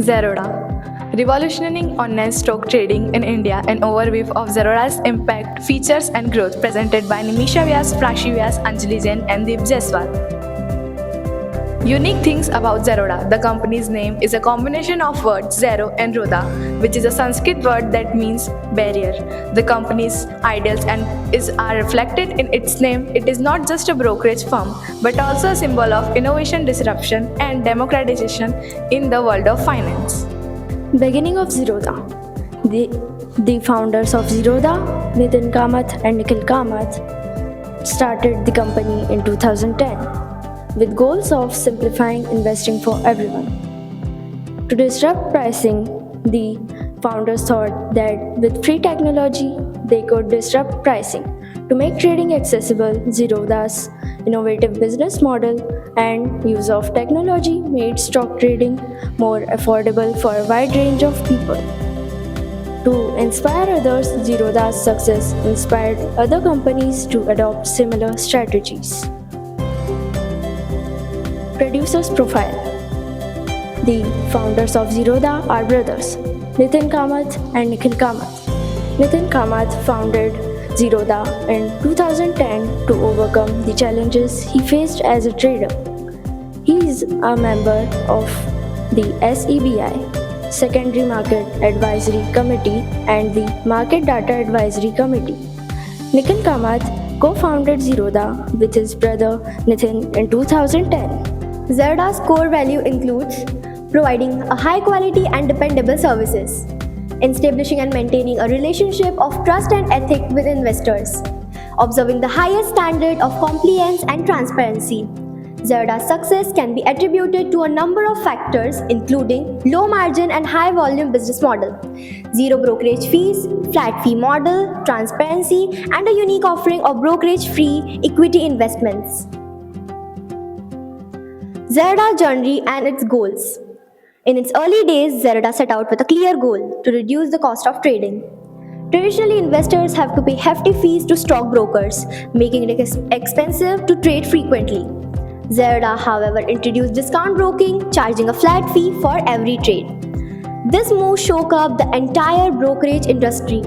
Zerodha, revolutionizing online stock trading in India, an overview of Zerodha's impact, features, and growth, presented by Nimisha Vyas, Prashi Vyas, Anjali Jain, and Deep Jaiswal. Unique things about Zerodha. The company's name is a combination of words Zero and Rodha, which is a Sanskrit word that means barrier. The company's ideals are reflected in its name. It is not just a brokerage firm, but also a symbol of innovation, disruption, and democratization in the world of finance. Beginning of Zerodha. The founders of Zerodha, Nitin Kamath and Nikhil Kamath, started the company in 2010 with goals of simplifying investing for everyone. To disrupt pricing, the founders thought that with free technology, they could disrupt pricing. To make trading accessible, Zerodha's innovative business model and use of technology made stock trading more affordable for a wide range of people. To inspire others, Zerodha's success inspired other companies to adopt similar strategies. Producers profile. The founders of Zerodha are brothers, Nitin Kamath and Nikhil Kamath. Nitin Kamath founded Zerodha in 2010 to overcome the challenges he faced as a trader. He is a member of the SEBI, Secondary Market Advisory Committee, and the Market Data Advisory Committee. Nikhil Kamath co-founded Zerodha with his brother Nitin in 2010. Zerodha's core value includes providing a high quality and dependable services, establishing and maintaining a relationship of trust and ethic with investors, observing the highest standard of compliance and transparency. Zerodha's success can be attributed to a number of factors including low margin and high volume business model, zero brokerage fees, flat fee model, transparency, and a unique offering of brokerage free equity investments. Zerodha's journey and its goals. In its early days, Zerodha set out with a clear goal to reduce the cost of trading. Traditionally, investors have to pay hefty fees to stockbrokers, making it expensive to trade frequently. Zerodha, however, introduced discount broking, charging a flat fee for every trade. This move shook up the entire brokerage industry,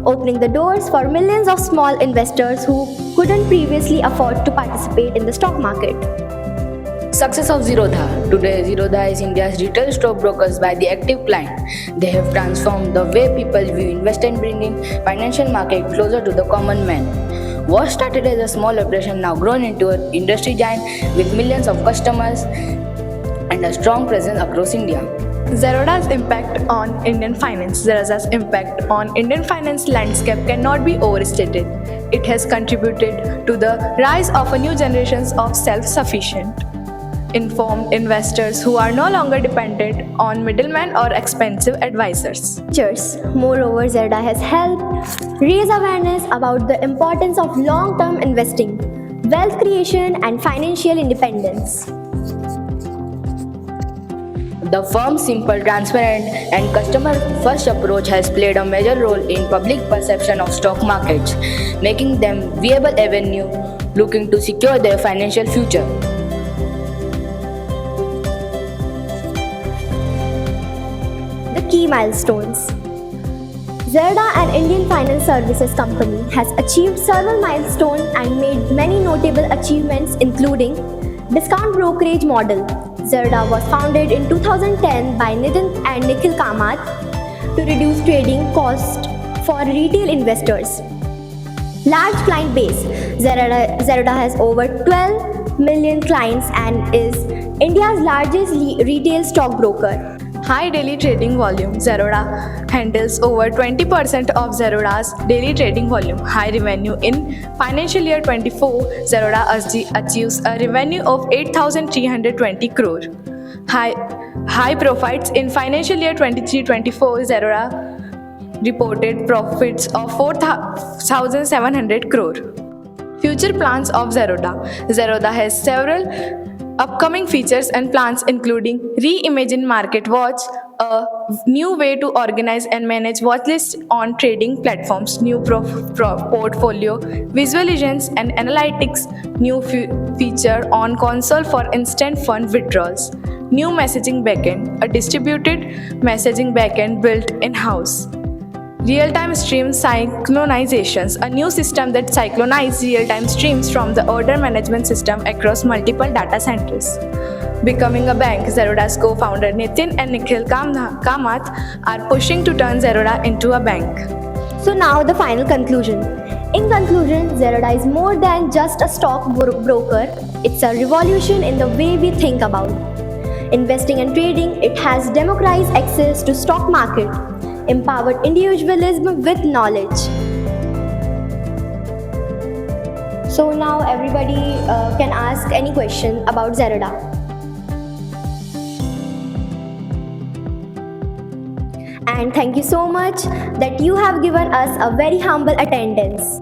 opening the doors for millions of small investors who couldn't previously afford to participate in the stock market. Success of Zerodha. Today, Zerodha is India's retail stockbrokers by the active client. They have transformed the way people view investing, bringing financial market closer to the common man. What started as a small operation now grown into an industry giant with millions of customers and a strong presence across India. Zerodha's impact on Indian finance. Zerodha's impact on Indian finance landscape cannot be overstated. It has contributed to the rise of a new generation of self-sufficient, informed investors who are no longer dependent on middlemen or expensive advisors. Moreover, Zerodha has helped raise awareness about the importance of long-term investing, wealth creation, and financial independence. The firm's simple, transparent, and customer-first approach has played a major role in public perception of stock markets, making them viable avenue looking to secure their financial future. Key milestones. Zerodha, an Indian finance services company, has achieved several milestones and made many notable achievements including discount brokerage model. Zerodha was founded in 2010 by Nitin and Nikhil Kamath to reduce trading costs for retail investors. Large client base. Zerodha has over 12 million clients and is India's largest retail stockbroker. High daily trading volume. Zerodha handles over 20% of Zerodha's daily trading volume. High revenue. In financial year 24, Zerodha achieves a revenue of 8,320 crore. High profits. In financial year 23-24, Zerodha reported profits of 4,700 crore. Future plans of Zerodha. Zerodha has several upcoming features and plans including Reimagine Market Watch, a new way to organize and manage watchlists on trading platforms, new portfolio visualizations and analytics, new feature on console for instant fund withdrawals, New messaging backend, a distributed messaging backend built in-house. Real-time stream synchronizations, a new system that synchronizes real-time streams from the order management system across multiple data centers. Becoming a bank, Zerodha's co-founder Nitin and Nikhil Kamath are pushing to turn Zerodha into a bank. So now the final conclusion. In conclusion, Zerodha is more than just a stock broker. It's a revolution in the way we think about investing and trading. It has democratized access to stock market, empowered individualism with knowledge. So now everybody can ask any question about Zerodha. And thank you so much that you have given us a very humble attendance.